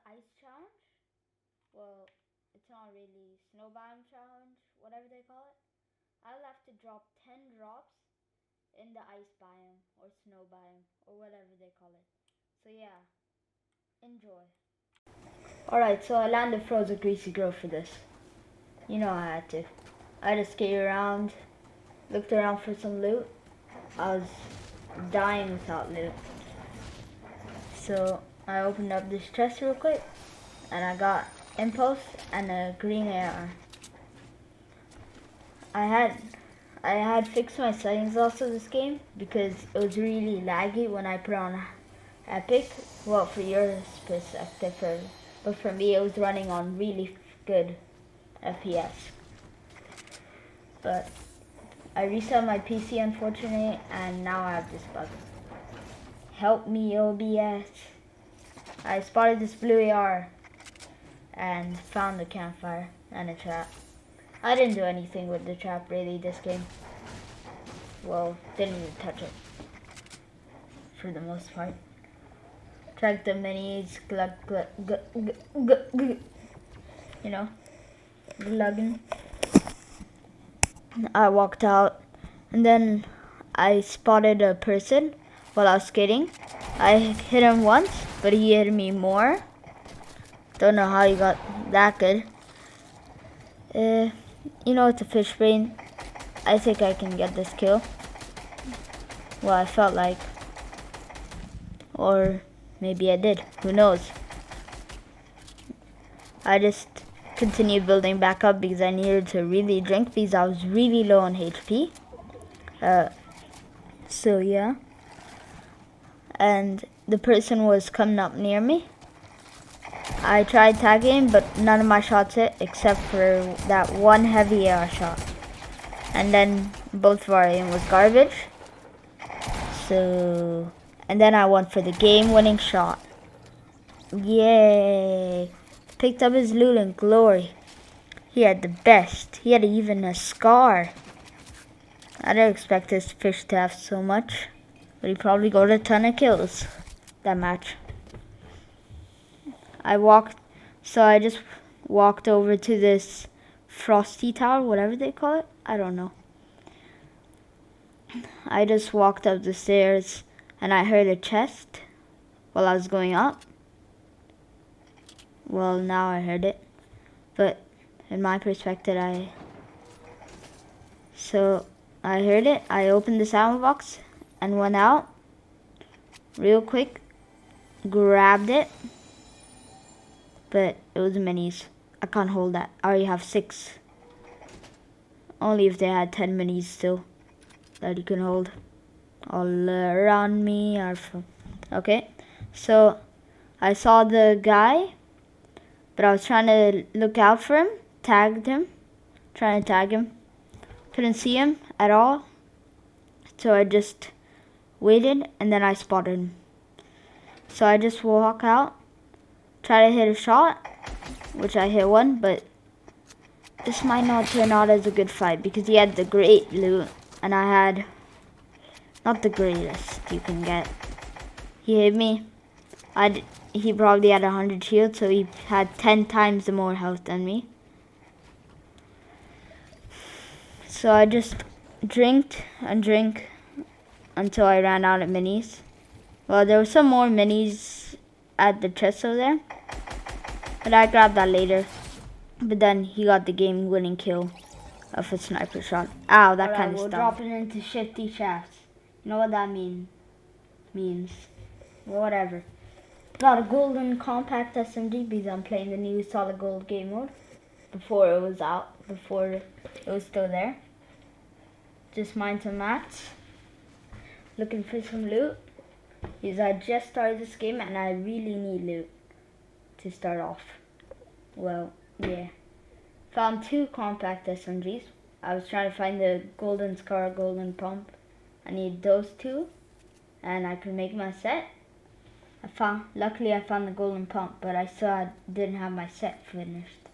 ice challenge. Well, it's not really snow biome challenge, whatever they call it. I'll have to drop 10 drops in the ice biome or snow biome or whatever they call it. So yeah, enjoy. Alright, so I landed frozen greasy grill for this. You know I had to. I just skated around, looked around for some loot. I was dying without loot. So I opened up this chest real quick and I got impulse and a green AR. I had fixed my settings also this game because it was really laggy when I put on Epic. Well, for your perspective, but for me it was running on really good FPS. But I reset my PC unfortunately, and now I have this bug. Help me, OBS. I spotted this blue AR and found a campfire and a trap. I didn't do anything with the trap really this game. Well, didn't even touch it for the most part. Track the minis, you know, glugging. I walked out and then I spotted a person while I was skating. I hit him once, but he hit me more. Don't know how he got that good. You know, it's a fish brain. I think I can get this kill. Well, I felt like. Or maybe I did. Who knows? I just continued building back up because I needed to really drink because I was really low on HP. So yeah. And the person was coming up near me. I tried tagging, but none of my shots hit except for that one heavy AR shot. And then both of our aim was garbage. So, and then I went for the game-winning shot. Yay! Picked up his loot in glory. He had the best. He had even a scar. I didn't expect this fish to have so much, but he probably got a ton of kills that match. I just walked over to this frosty tower, whatever they call it. I don't know. I just walked up the stairs and I heard a chest while I was going up. Well, now I heard it, but in my perspective, so I heard it. I opened the ammo box and went out real quick, grabbed it, but it was minis. I can't hold that. I already have 6. Only if they had 10 minis still that you can hold. All around me are from. Okay, so I saw the guy, but I was trying to look out for him, trying to tag him. Couldn't see him at all, so I just waited and then I spotted him. So I just walk out, try to hit a shot, which I hit one, but this might not turn out as a good fight because he had the great loot and I had not the greatest you can get. He hit me. He probably had 100 shield, so he had 10 times the more health than me. So I just drank and drank until I ran out of minis. Well, there were some more minis at the chest over there, but I grabbed that later. But then he got the game-winning kill of a sniper shot. Ow, that kind of stuff. We're dropping into shifty shafts. You know what that means? Well, whatever. Got a golden compact SMG because I'm playing the new solid gold game mode. Before it was out, before it was still there. Just mined some mats. Looking for some loot. Because I just started this game and I really need loot to start off. Well, yeah. Found 2 compact SMGs. I was trying to find the golden scar, golden pump. I need those 2 and I could make my set. Luckily I found the golden pump, but I still didn't have my set finished.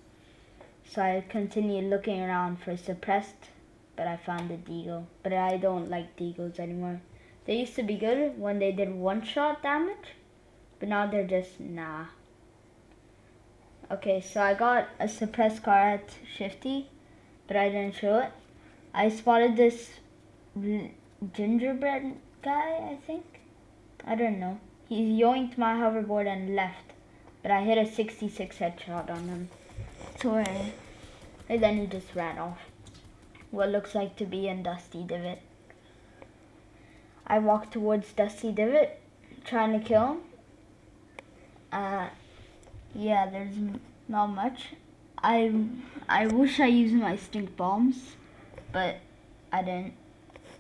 So I continued looking around for suppressed, but I found the deagle. But I don't like deagles anymore. They used to be good when they did 1-shot damage, but now they're just nah. Okay, so I got a suppressed car at Shifty, but I didn't show it. I spotted this gingerbread guy, I think. I don't know. He yoinked my hoverboard and left, but I hit a 66 headshot on him. So and then he just ran off. What looks like to be in Dusty Divot. I walked towards Dusty Divot, trying to kill him. Yeah, there's not much. I wish I used my stink bombs, but I didn't.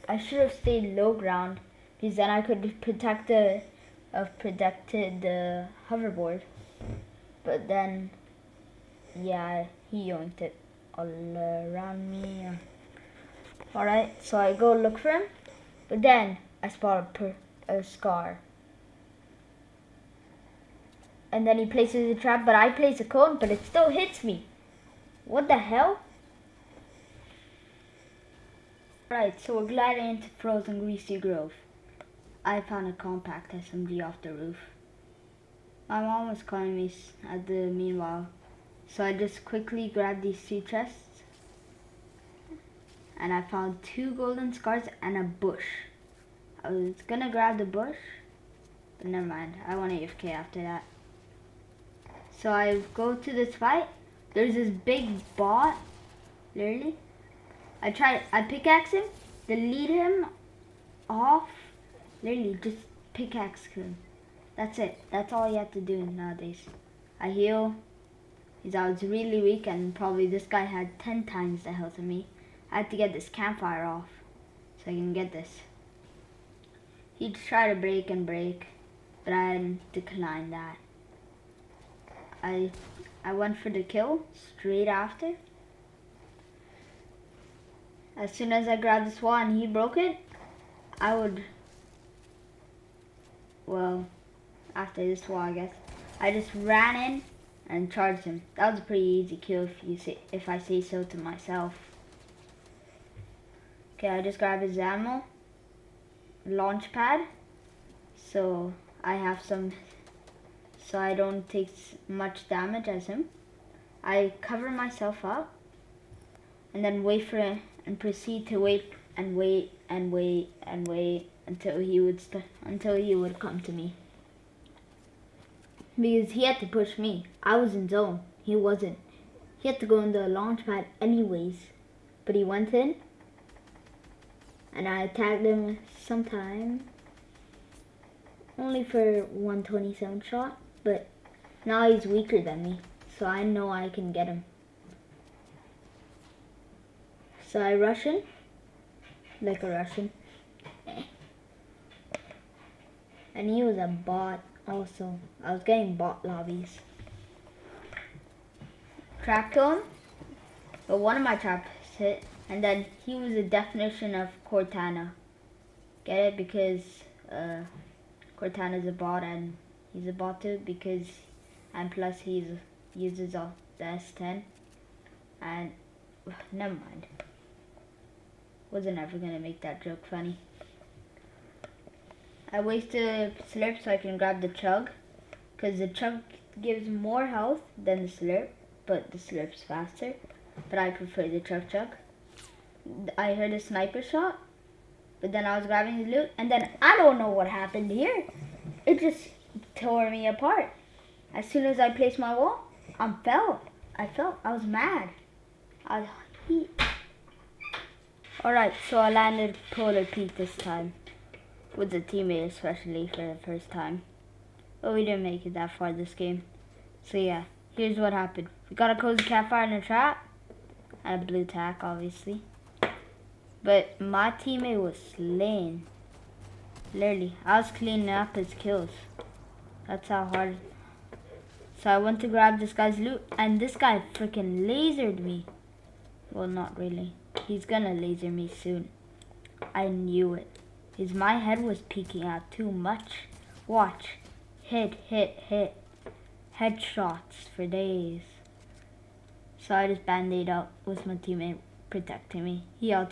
I should have stayed low ground because then I could protected the hoverboard. But then, yeah, he yoinked it all around me. Alright, so I go look for him, but then I spot a scar. And then he places a trap, but I place a cone, but it still hits me. What the hell? Alright, so we're gliding into Frozen Greasy Grove. I found a compact SMG off the roof. My mom was calling me at the meanwhile, so I just quickly grabbed these 2 chests. And I found 2 golden scars and a bush. I was gonna grab the bush, but never mind. I went AFK after that. So I go to this fight. There's this big bot, literally. I pickaxe him, delete him off, literally just pickaxe him. That's it. That's all you have to do nowadays. I heal. I was really weak, and probably this guy had 10 times the health of me. I had to get this campfire off so I can get this. He'd try to break, but I declined that. I went for the kill straight after. As soon as I grabbed this wall and he broke it, after this wall, I guess, I just ran in and charged him. That was a pretty easy kill if I say so to myself. Okay, I just grabbed his ammo, launch pad, so I have some, so I don't take much damage as him. I cover myself up, and then wait for it, and proceed to wait and wait and wait and wait until he would come to me. Because he had to push me. I was in zone. He wasn't. He had to go in the launch pad anyways, but he went in. And I tagged him sometime, only for 127 shot, but now he's weaker than me, so I know I can get him. So I rush in, like a Russian. And he was a bot also. I was getting bot lobbies. Trap kill him, but one of my traps hit. And then he was a definition of Cortana. Get it? Because Cortana's a bot, and he's a bot too, and plus he uses the S10. And never mind. Wasn't ever gonna make that joke funny. I wasted a slurp so I can grab the chug, because the chug gives more health than the slurp, but the slurp's faster. But I prefer the chug. I heard a sniper shot, but then I was grabbing his loot, and then I don't know what happened here. It just tore me apart. As soon as I placed my wall, I was mad. I was heat. Alright, so I landed Polar Peak this time, with a teammate especially for the first time. But we didn't make it that far this game. So yeah, here's what happened. We got a cozy campfire and a trap, and a blue tack obviously. But my teammate was slain. Literally, I was cleaning up his kills. That's how hard. So I went to grab this guy's loot, and this guy freaking lasered me. Well, not really. He's gonna laser me soon. I knew it. Because my head was peeking out too much. Watch. Hit. Headshots for days. So I just band-aid up with my teammate protecting me. He had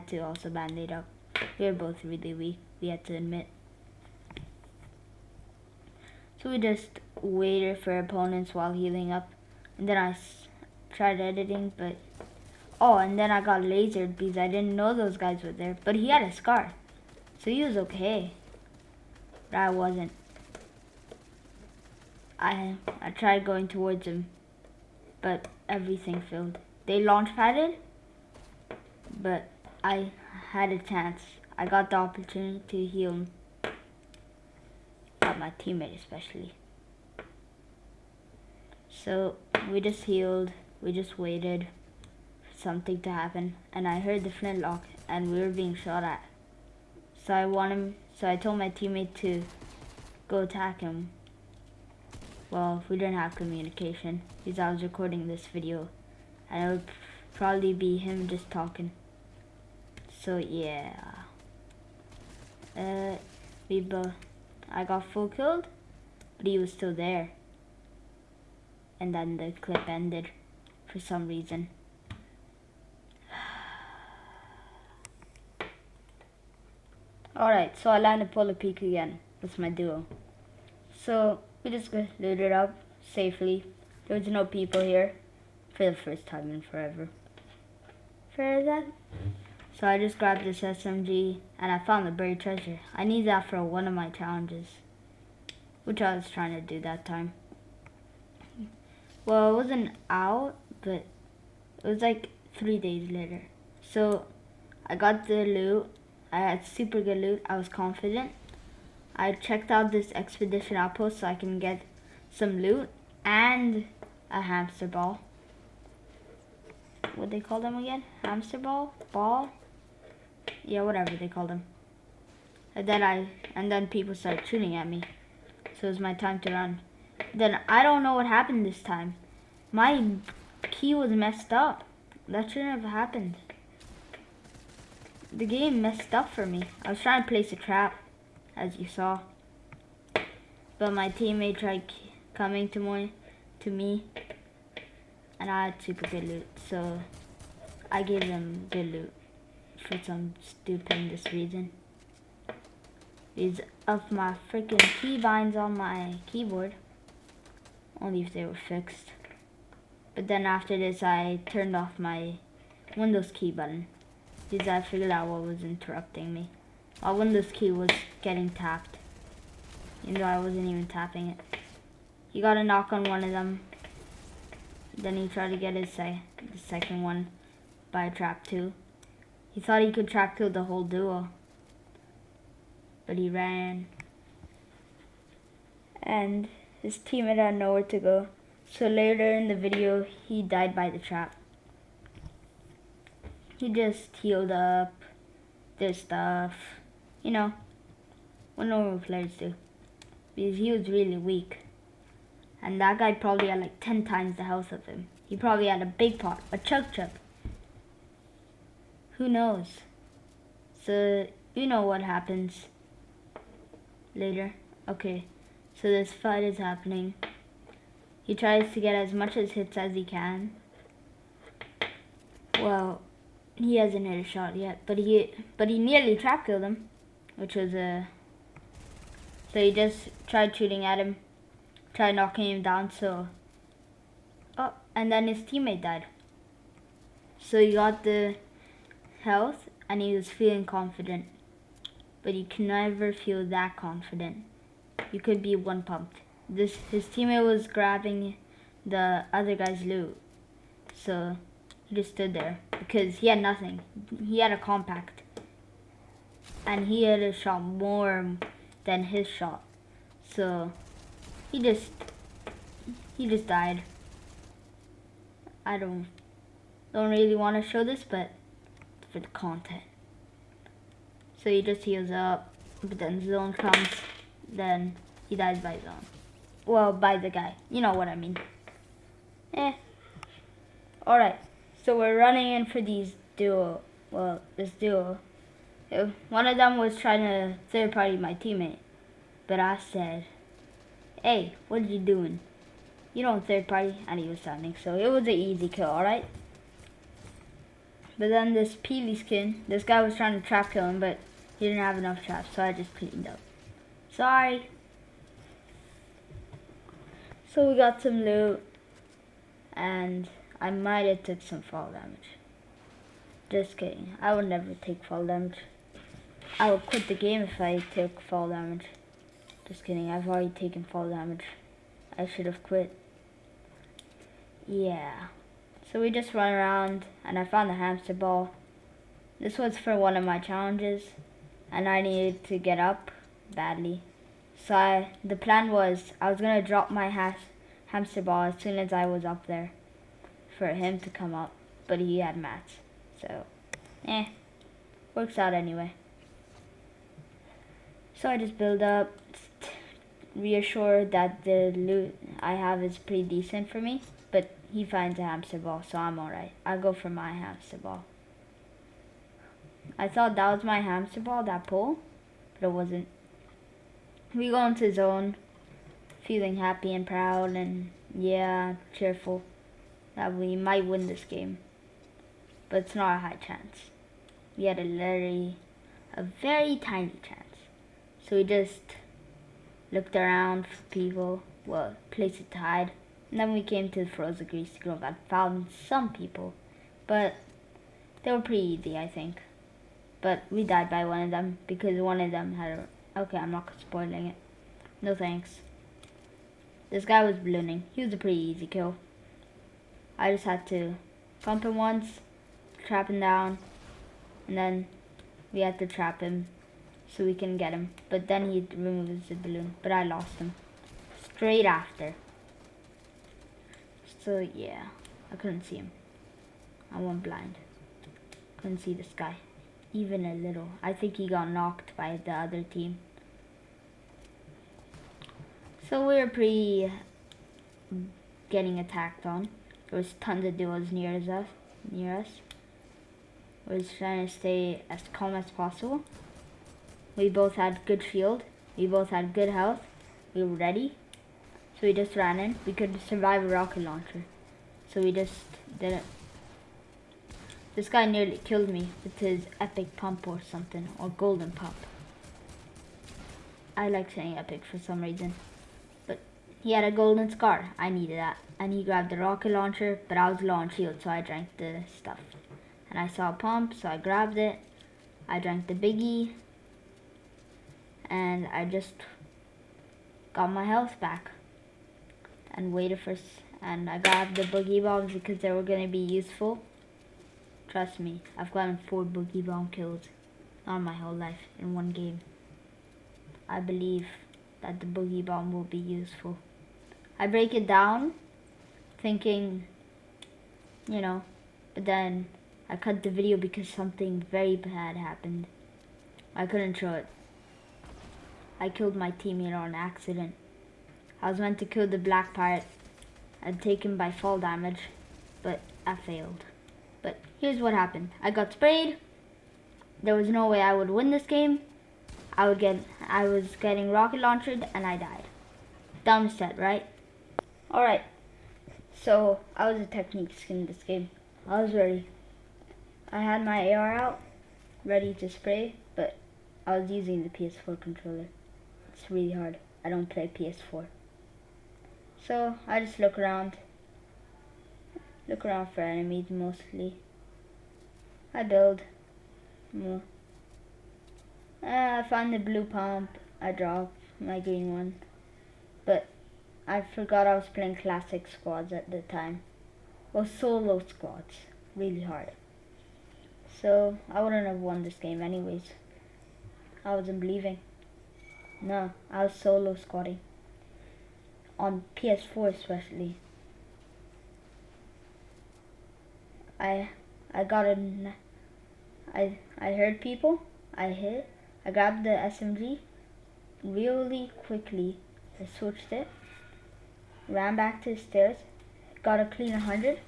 to also band-aid up. We were both really weak, we had to admit. So we just waited for opponents while healing up. And then I tried editing, but... Oh, and then I got lasered because I didn't know those guys were there. But he had a scar. So he was okay. But I wasn't. I tried going towards him. But everything failed. They launch padded. But I had a chance. I got the opportunity to heal him. Not my teammate especially. So we just healed. We just waited for something to happen. And I heard the flintlock and we were being shot at. So I told my teammate to go attack him. Well, we didn't have communication because I was recording this video. And it would probably be him just talking. So yeah. I got full killed, but he was still there. And then the clip ended for some reason. Alright, so I landed Polar Peak again. That's my duo. So we just looted up safely. There was no people here for the first time in forever. So I just grabbed this SMG and I found the buried treasure. I need that for one of my challenges, which I was trying to do that time. Well, it wasn't out, but it was like 3 days later. So I got the loot. I had super good loot. I was confident. I checked out this expedition outpost so I can get some loot and a hamster ball. What they call them again? Hamster ball? Ball? Yeah, whatever they call them. And then people started shooting at me. So it was my time to run. Then I don't know what happened this time. My key was messed up. That shouldn't have happened. The game messed up for me. I was trying to place a trap, as you saw. But my teammate tried coming to me. And I had super good loot. So I gave them good loot for some stupendous reason. Because of my freaking keybinds on my keyboard. Only if they were fixed. But then after this I turned off my Windows key button. Because I figured out what was interrupting me. My Windows key was getting tapped. Even though I wasn't even tapping it. He got a knock on one of them. Then he tried to get the second one by a trap too. He thought he could trap kill the whole duo. But he ran. And his teammate had nowhere to go. So later in the video, he died by the trap. He just healed up, did stuff, you know, what normal players do. Because he was really weak. And that guy probably had like 10 times the health of him. He probably had a big pot, a chug. Who knows? So, you know what happens later. Okay, so this fight is happening. He tries to get as much as hits as he can. Well, he hasn't hit a shot yet, but he nearly trap killed him, which was so he just tried shooting at him, tried knocking him down. So, and then his teammate died. So he got the health and he was feeling confident, but you can never feel that confident. You could be one pumped. His teammate was grabbing the other guy's loot, so he just stood there because he had nothing. He had a compact, and he had a shot more than his shot, so he just died. I don't really want to show this, but it's for the content. So he just heals up, but then zone comes, then he dies by zone. Well, by the guy. You know what I mean. Alright, so we're running in for this duo. One of them was trying to third party my teammate. But I said, hey, what are you doing? You don't third party. And he was standing. So it was an easy kill, alright? But then this Peely skin, this guy was trying to trap kill him, but he didn't have enough traps. So I just cleaned up. Sorry. So we got some loot, and I might have took some fall damage. Just kidding, I would never take fall damage. I would quit the game if I took fall damage. Just kidding, I've already taken fall damage. I should have quit. Yeah. So we just run around, and I found the hamster ball. This was for one of my challenges, and I needed to get up badly. So the plan was I was going to drop my hamster ball as soon as I was up there for him to come up, but he had mats. So, works out anyway. So I just build up, reassured that the loot I have is pretty decent for me, but he finds a hamster ball, so I'm alright. I'll go for my hamster ball. I thought that was my hamster ball, that pole, but it wasn't. We go into zone, feeling happy and proud and cheerful that we might win this game. But it's not a high chance. We had a very tiny chance. So we just looked around for people, places to hide. And then we came to the frozen greasy grove and found some people. But they were pretty easy, I think. But we died by one of them because one of them had okay, I'm not spoiling it. No thanks. This guy was ballooning. He was a pretty easy kill. I just had to pump him once, trap him down, and then we had to trap him so we can get him. But then he removes the balloon. But I lost him straight after. So yeah, I couldn't see him. I went blind. Couldn't see this guy. Even a little. I think he got knocked by the other team. So we were pretty getting attacked on. There was tons of duos near us. We was trying to stay as calm as possible. We both had good shield. We both had good health. We were ready. So we just ran in. We could survive a rocket launcher. So we just did it. This guy nearly killed me with his epic pump or something, or golden pump. I like saying epic for some reason. But he had a golden scar. I needed that. And he grabbed the rocket launcher, but I was low on shield, so I drank the stuff. And I saw a pump, so I grabbed it. I drank the biggie. And I just got my health back. And waited for... And I grabbed the boogie bombs because they were going to be useful. Trust me, I've gotten 4 boogie bomb kills. Not my whole life, in one game. I believe that the boogie bomb will be useful. I break it down, thinking, but then I cut the video because something very bad happened. I couldn't show it. I killed my teammate on accident. I was meant to kill the black pirate and take him by fall damage, but I failed. But here's what happened. I got sprayed. There was no way I would win this game. I was getting rocket launched and I died. Dumb set, right? Alright. So I was a technique skin this game. I was ready. I had my AR out, ready to spray, but I was using the PS4 controller. It's really hard. I don't play PS4. So I just look around for enemies mostly. I build. I found the blue pump. I dropped my green one. But I forgot I was playing classic squads at the time. Well, solo squads. Really hard. So I wouldn't have won this game anyways. I wasn't believing. No, I was solo squatting. On PS4 especially. I heard people. I hit. I grabbed the SMG really quickly. I switched it. Ran back to the stairs. Got a clean 100,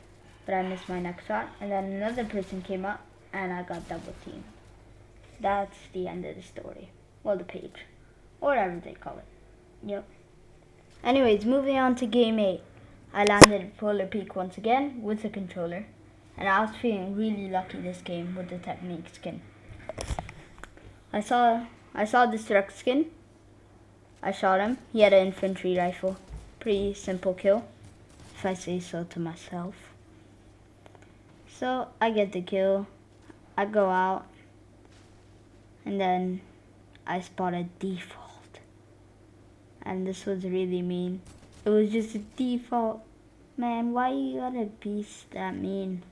but I missed my next shot. And then another person came up, and I got double teamed. That's the end of the story. Well, the page. Or whatever they call it. Yep. Anyways, moving on to game 8. I landed at Polar Peak once again with the controller. And I was feeling really lucky this game with the technique skin. I saw this truck skin. I shot him. He had an infantry rifle. Pretty simple kill, if I say so to myself. So I get the kill, I go out, and then I spot a default. And this was really mean. It was just a default. Man, why you gotta be that mean?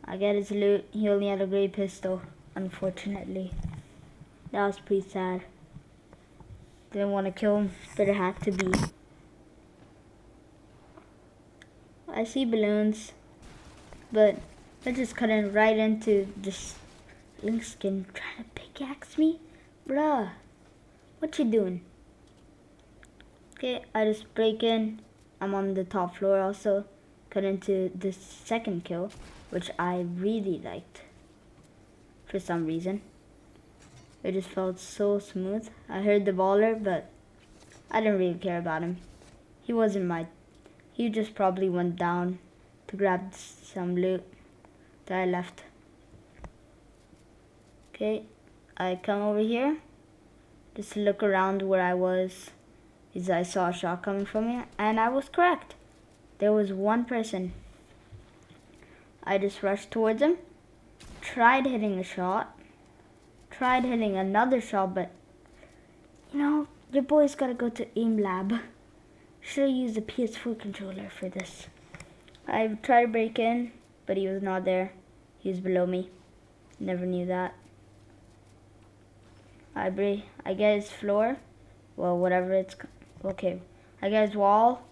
I get his loot. He only had a gray pistol, unfortunately. That was pretty sad. Didn't want to kill him, but it had to be. I see balloons, but they're just cutting right into this link skin trying to pickaxe me. Bruh, what you doing? Okay, I just break in. I'm on the top floor also. Cut into this second kill, which I really liked for some reason. It just felt so smooth. I heard the baller, but I didn't really care about him. He just probably went down to grab some loot that I left. Okay, I come over here, just look around where I was, because I saw a shot coming from me, and I was correct. There was one person. I just rushed towards him, tried hitting a shot, tried hitting another shot, but you know, your boy's gotta go to aim lab. Should have used the PS4 controller for this. I tried to break in, but he was not there. He was below me. Never knew that. I get his floor. Well, whatever it's... Okay. I get his wall.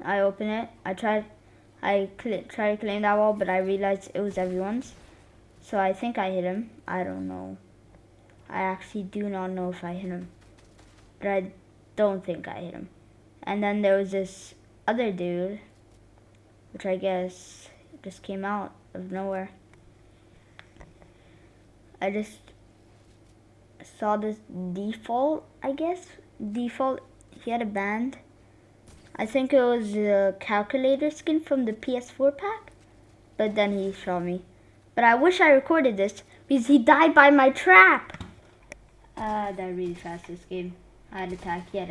I open it. I try to claim that wall, but I realized it was everyone's. So I think I hit him. I don't know. I actually do not know if I hit him. But I don't think I hit him. And then there was this other dude, which I guess just came out of nowhere. I just saw this default, I guess. Default, he had a band. I think it was a calculator skin from the PS4 pack. But then he shot me. But I wish I recorded this because he died by my trap. That really fast this game. I had attack. He had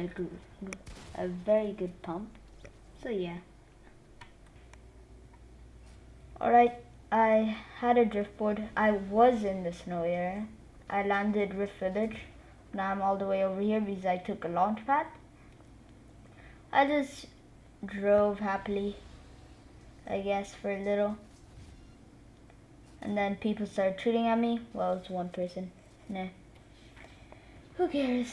a very good pump. So yeah. Alright, I had a driftboard. I was in the snow area. I landed Rift Village. Now I'm all the way over here because I took a launch pad. I just drove happily, I guess, for a little. And then people started shooting at me. Well, it's one person. Nah. Who cares?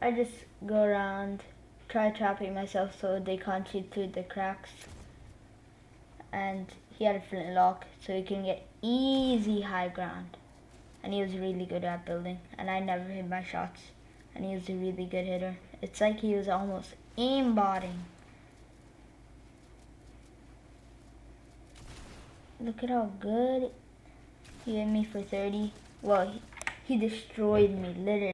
I just go around, try trapping myself so they can't shoot through the cracks. And he had a flintlock, so he can get easy high ground. And he was really good at building, and I never hit my shots. And he was a really good hitter. It's like he was almost aimbotting. Look at how good he hit me for 30. Well, he destroyed me, literally.